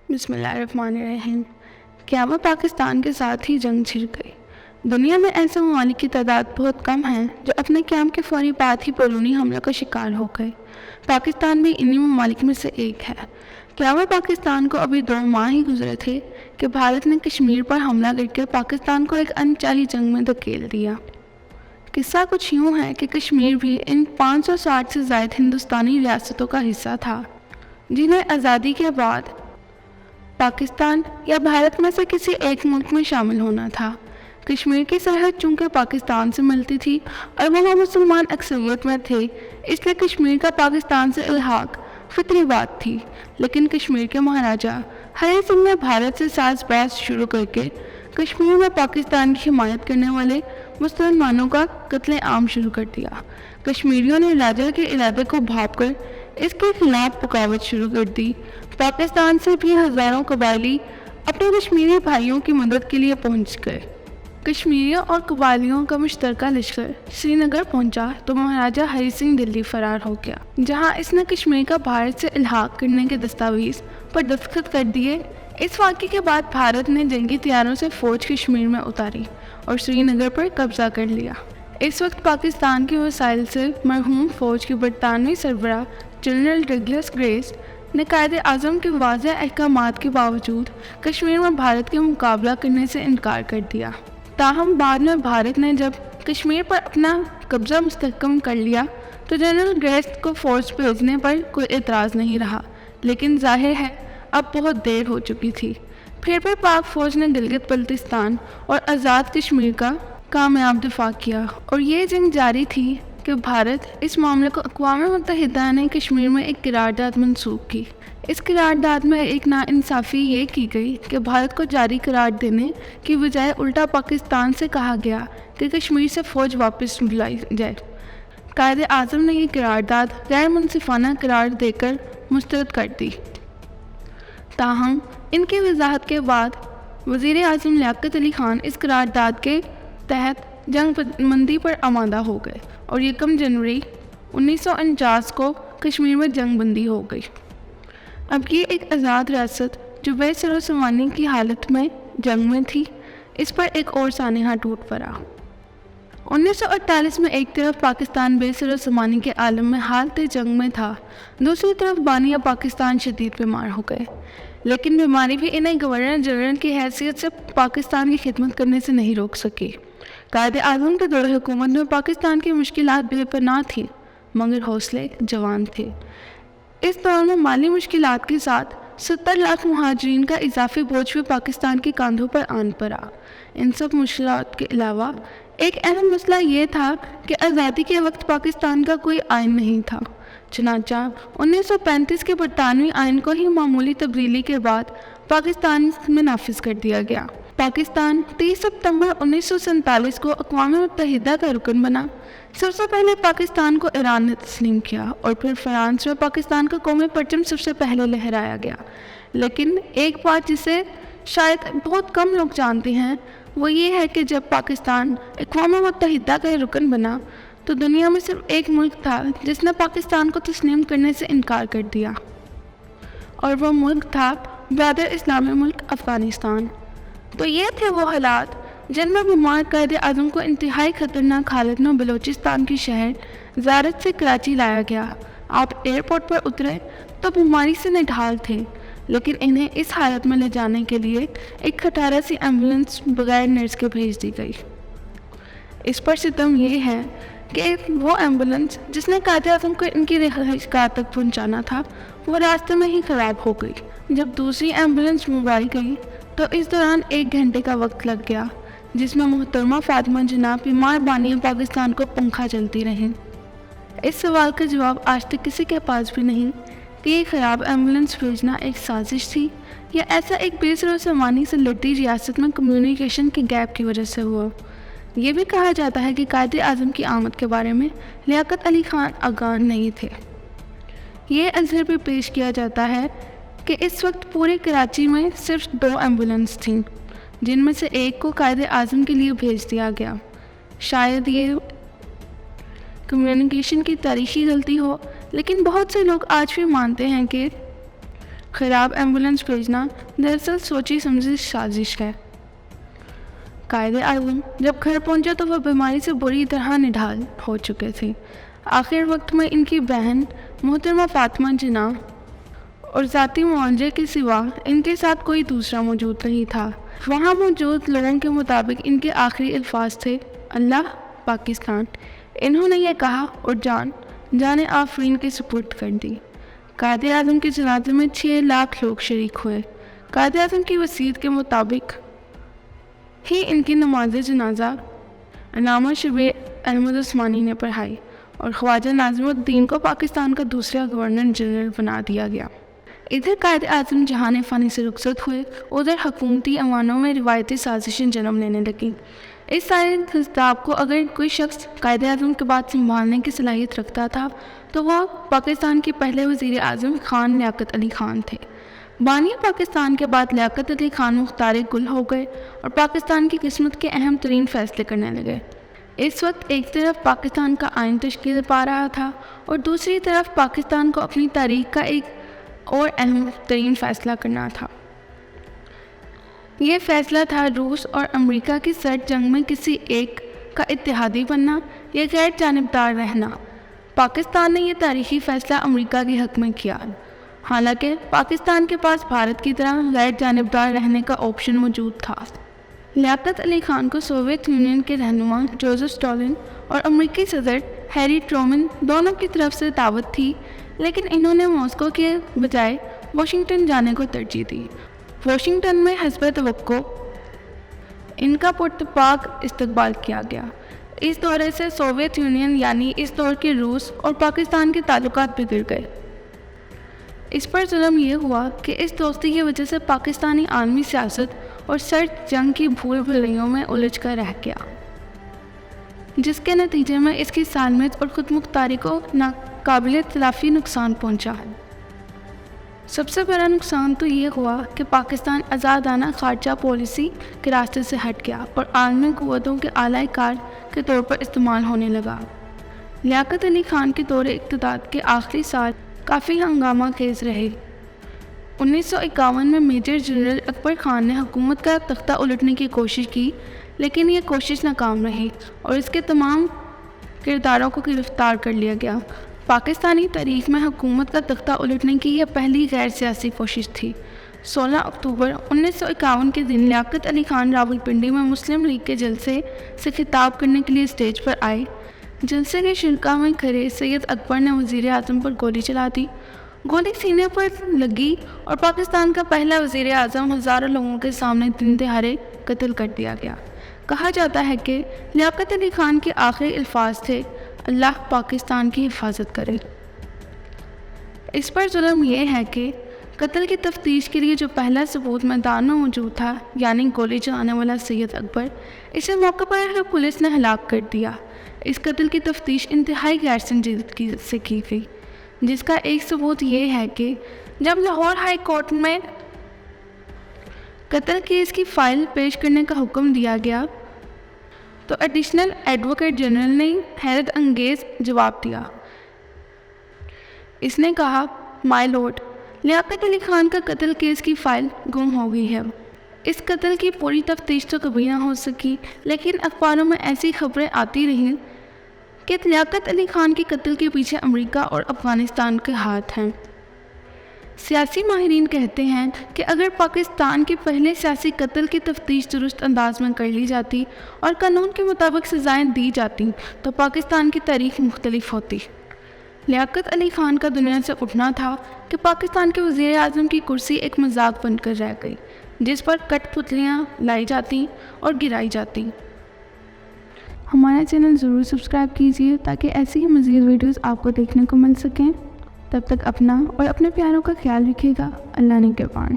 بسم اللہ الرحمن الرحیم۔ قیامت پاکستان کے ساتھ ہی جنگ چھڑ گئی۔ دنیا میں ایسے ممالک کی تعداد بہت کم ہے جو اپنے قیام کے فوری بعد ہی بیرونی حملوں کا شکار ہو گئے۔ پاکستان بھی انہی ممالک میں سے ایک ہے۔ قیامت پاکستان کو ابھی 2 ماہ ہی گزرے تھے کہ بھارت نے کشمیر پر حملہ کر کے پاکستان کو ایک انچاہی جنگ میں دھکیل دیا۔ قصہ کچھ یوں ہے کہ کشمیر بھی ان 560 سے زائد ہندوستانی ریاستوں کا حصہ تھا جنہیں آزادی کے بعد پاکستان یا بھارت میں سے کسی ایک ملک میں شامل ہونا تھا۔ کشمیر کی سرحد چونکہ پاکستان سے ملتی تھی اور وہاں مسلمان اکثریت میں تھے، اس لیے کشمیر کا پاکستان سے الحاق فطری بات تھی۔ لیکن کشمیر کے مہاراجہ ہری سنگھ نے بھارت سے ساز بحث شروع کر کے کشمیر میں پاکستان کی حمایت کرنے والے مسلمانوں کا قتل عام شروع کر دیا۔ کشمیریوں نے راجہ کے ارادے کو بھانپ کر اس کے خلاف بغاوت شروع کر دی۔ پاکستان سے بھی ہزاروں قبائلی اپنے کشمیری بھائیوں کی مدد کے لیے پہنچ گئے۔ کشمیریوں اور قبائلیوں کا مشترکہ لشکر سری نگر پہنچا تو مہاراجہ ہری سنگھ دلی فرار ہو گیا، جہاں اس نے کشمیر کا بھارت سے الحاق کرنے کے دستاویز پر دستخط کر دیے۔ اس واقعے کے بعد بھارت نے جنگی طیاروں سے فوج کشمیر میں اتاری اور سری نگر پر قبضہ کر لیا۔ اس وقت پاکستان کے وسائل سے مرہون فوج کے برطانوی سربراہ جنرل ڈگلس گریس نے قائد اعظم کے واضح احکامات کے باوجود کشمیر میں بھارت کے مقابلہ کرنے سے انکار کر دیا۔ تاہم بعد میں بھارت نے جب کشمیر پر اپنا قبضہ مستحکم کر لیا تو جنرل گریس کو فورس بھیجنے پر کوئی اعتراض نہیں رہا، لیکن ظاہر ہے اب بہت دیر ہو چکی تھی۔ پھر بھی پاک فوج نے گلگت بلتستان اور آزاد کشمیر کا کامیاب دفاع کیا اور یہ جنگ جاری تھی کہ بھارت اس معاملے کو اقوام متحدہ نے کشمیر میں ایک قرارداد منسوخ کی۔ اس قرارداد میں ایک ناانصافی یہ کی گئی کہ بھارت کو جاری قرار دینے کی بجائے الٹا پاکستان سے کہا گیا کہ کشمیر سے فوج واپس بلائی جائے۔ قائد اعظم نے یہ قرارداد غیر منصفانہ قرار دے کر مسترد کر دی۔ تاہم ان کی وضاحت کے بعد وزیر اعظم لیاقت علی خان اس قرارداد کے تحت جنگ بندی پر آمادہ ہو گئے اور 1 جنوری 1949 کو کشمیر میں جنگ بندی ہو گئی۔ اب یہ ایک آزاد ریاست جو بے سر و سامانی کی حالت میں جنگ میں تھی، اس پر ایک اور سانحہ ٹوٹ پڑا۔ 1948 میں ایک طرف پاکستان بے سر و سامانی کے عالم میں حالت جنگ میں تھا، دوسری طرف بانیہ پاکستان شدید بیمار ہو گئے، لیکن بیماری بھی انہیں گورنر جنرل کی حیثیت سے پاکستان کی خدمت کرنے سے نہیں روک سکی۔ قائد اعظم کے دور حکومت میں پاکستان کی مشکلات بے پناہ تھیں مگر حوصلے جوان تھے۔ اس دور میں مالی مشکلات کے ساتھ 70 لاکھ مہاجرین کا اضافی بوجھ بھی پاکستان کے کاندھوں پر آن پڑا۔ ان سب مشکلات کے علاوہ ایک اہم مسئلہ یہ تھا کہ آزادی کے وقت پاکستان کا کوئی آئین نہیں تھا، چنانچہ 1935 کے برطانوی آئین کو ہی معمولی تبدیلی کے بعد پاکستان میں نافذ کر دیا گیا۔ پاکستان 30 ستمبر 1947 کو اقوام متحدہ کا رکن بنا۔ سب سے پہلے پاکستان کو ایران نے تسلیم کیا اور پھر فرانس میں پاکستان کا قومی پرچم سب سے پہلے لہرایا گیا۔ لیکن ایک بات جسے شاید بہت کم لوگ جانتے ہیں وہ یہ ہے کہ جب پاکستان اقوام متحدہ کا رکن بنا تو دنیا میں صرف ایک ملک تھا جس نے پاکستان کو تسلیم کرنے سے انکار کر دیا، اور وہ ملک تھا برادر اسلامی ملک افغانستان۔ تو یہ تھے وہ حالات جن میں بیمار قائد اعظم کو انتہائی خطرناک حالت میں بلوچستان کی شہر زارت سے کراچی لایا گیا۔ آپ ایئرپورٹ پر اترے تو بیماری سے نڈھال تھے، لیکن انہیں اس حالت میں لے جانے کے لیے ایک کھٹارا سی ایمبولینس بغیر نرس کے بھیج دی گئی۔ اس پر ستم یہ ہے کہ وہ ایمبولینس جس نے قائد اعظم کو ان کی رہائش گاہ تک پہنچانا تھا وہ راستے میں ہی خراب ہو گئی۔ جب دوسری ایمبولینس منگوائی گئی تو اس دوران 1 گھنٹے کا وقت لگ گیا جس میں محترمہ فاطمہ جناب بیمار بانیہ پاکستان کو پنکھا چلتی رہیں۔ اس سوال کا جواب آج تک کسی کے پاس بھی نہیں کہ یہ خراب ایمبولینس بھیجنا ایک سازش تھی یا ایسا ایک بے سر و سامانی سے لڑتی ریاست میں کمیونیکیشن کے گیپ کی وجہ سے ہوا۔ یہ بھی کہا جاتا ہے کہ قائد اعظم کی آمد کے بارے میں لیاقت علی خان آگاہ نہیں تھے۔ یہ عذر بھی پیش کیا جاتا ہے کہ اس وقت پورے کراچی میں صرف 2 ایمبولینس تھیں جن میں سے ایک کو قائد اعظم کے لیے بھیج دیا گیا۔ شاید یہ کمیونیکیشن کی تاریخی غلطی ہو، لیکن بہت سے لوگ آج بھی مانتے ہیں کہ خراب ایمبولینس بھیجنا دراصل سوچی سمجھی سازش ہے۔ قائد اعظم جب گھر پہنچا تو وہ بیماری سے بری طرح نڈھال ہو چکے تھے۔ آخر وقت میں ان کی بہن محترمہ فاطمہ جناح اور ذاتی معالجے کے سوا ان کے ساتھ کوئی دوسرا موجود نہیں تھا۔ وہاں موجود لوگوں کے مطابق ان کے آخری الفاظ تھے، اللہ پاکستان۔ انہوں نے یہ کہا اور جان آفرین کے سپرد کر دی۔ قائد اعظم کے جنازے میں 6 لاکھ لوگ شریک ہوئے۔ قائد اعظم کی وصیت کے مطابق ہی ان کی نماز جنازہ علامہ شبیر احمد عثمانی نے پڑھائی اور خواجہ ناظم الدین کو پاکستان کا دوسرا گورنر جنرل بنا دیا گیا۔ ادھر قائد اعظم جہان فانی سے رخصت ہوئے، ادھر حکومتی ایوانوں میں روایتی سازشیں جنم لینے لگیں۔ اس سارے خطاب کو اگر کوئی شخص قائد اعظم کے بعد سنبھالنے کی صلاحیت رکھتا تھا تو وہ پاکستان کے پہلے وزیر اعظم خان لیاقت علی خان تھے۔ بانی پاکستان کے بعد لیاقت علی خان مختار گل ہو گئے اور پاکستان کی قسمت کے اہم ترین فیصلے کرنے لگے۔ اس وقت ایک طرف پاکستان کا آئین تشکیل پا رہا تھا اور دوسری طرف پاکستان کو اپنی تاریخ کا ایک اور اہم ترین فیصلہ کرنا تھا۔ یہ فیصلہ تھا روس اور امریکہ کی سرد جنگ میں کسی ایک کا اتحادی بننا یا غیر جانبدار رہنا۔ پاکستان نے یہ تاریخی فیصلہ امریکہ کے حق میں کیا، حالانکہ پاکستان کے پاس بھارت کی طرح غیر جانبدار رہنے کا آپشن موجود تھا۔ لیاقت علی خان کو سوویت یونین کے رہنما جوزف اسٹالن اور امریکی صدر ہیری ٹرومن دونوں کی طرف سے دعوت تھی، لیکن انہوں نے ماسکو کے بجائے واشنگٹن جانے کو ترجیح دی۔ واشنگٹن میں حسب توقع ان کا پرتپاک استقبال کیا گیا۔ اس دورے سے سوویت یونین یعنی اس دور کے روس اور پاکستان کے تعلقات بگڑ گئے۔ اس پر ظلم یہ ہوا کہ اس دوستی کی وجہ سے پاکستانی عالمی سیاست اور سرد جنگ کی بھول بھلیوں میں الجھ کر رہ گیا، جس کے نتیجے میں اس کی سالمیت اور خود مختاری کو ناقابل تلافی نقصان پہنچا۔ سب سے بڑا نقصان تو یہ ہوا کہ پاکستان آزادانہ خارجہ پالیسی کے راستے سے ہٹ گیا اور عالمی قوتوں کے اعلی کار کے طور پر استعمال ہونے لگا۔ لیاقت علی خان کے دور اقتدار کے آخری سال کافی ہنگامہ خیز رہے۔ 1951 میں میجر جنرل اکبر خان نے حکومت کا تختہ الٹنے کی کوشش کی، لیکن یہ کوشش ناکام رہی اور اس کے تمام کرداروں کو گرفتار کر لیا گیا۔ پاکستانی تاریخ میں حکومت کا تختہ الٹنے کی یہ پہلی غیر سیاسی کوشش تھی۔ 16 اکتوبر 1951 کے دن لیاقت علی خان راولپنڈی میں مسلم لیگ کے جلسے سے خطاب کرنے کے لیے اسٹیج پر آئے۔ جلسے کے شرکاء میں کھڑے سید اکبر نے وزیر اعظم پر گولی چلا دی۔ گولی سینے پر لگی اور پاکستان کا پہلا وزیر اعظم ہزاروں لوگوں کے سامنے دن دہاڑے قتل کر دیا گیا۔ کہا جاتا ہے کہ لیاقت علی خان کے آخری الفاظ تھے، اللہ پاکستان کی حفاظت کرے۔ اس پر ظلم یہ ہے کہ قتل کی تفتیش کے لیے جو پہلا ثبوت میدان میں موجود تھا، یعنی گولی چلانے والا سید اکبر، اسے موقع پر پولیس نے ہلاک کر دیا۔ اس قتل کی تفتیش انتہائی غیر سنجیدگی سے کی گئی، جس کا ایک ثبوت یہ ہے کہ جب لاہور ہائی کورٹ میں قتل کیس کی فائل پیش کرنے کا حکم دیا گیا تو ایڈیشنل ایڈوکیٹ جنرل نے حیرت انگیز جواب دیا۔ اس نے کہا، مائی لارڈ، لیاقت علی خان کا قتل کیس کی فائل گم ہو گئی ہے۔ اس قتل کی پوری تفتیش تو کبھی نہ ہو سکی، لیکن اخباروں میں ایسی خبریں آتی رہیں کہ لیاقت علی خان کے قتل کے پیچھے امریکہ اور افغانستان کے ہاتھ ہیں۔ سیاسی ماہرین کہتے ہیں کہ اگر پاکستان کے پہلے سیاسی قتل کی تفتیش درست انداز میں کر لی جاتی اور قانون کے مطابق سزائیں دی جاتی تو پاکستان کی تاریخ مختلف ہوتی۔ لیاقت علی خان کا دنیا سے اٹھنا تھا کہ پاکستان کے وزیر اعظم کی کرسی ایک مذاق بن کر رہ گئی، جس پر کٹ پتلیاں لائی جاتی اور گرائی جاتی۔ ہمارا چینل ضرور سبسکرائب کیجیے تاکہ ایسی ہی مزید ویڈیوز آپ کو دیکھنے کو مل سکیں۔ تب تک اپنا اور اپنے پیاروں کا خیال رکھیے گا۔ اللہ نگہبان۔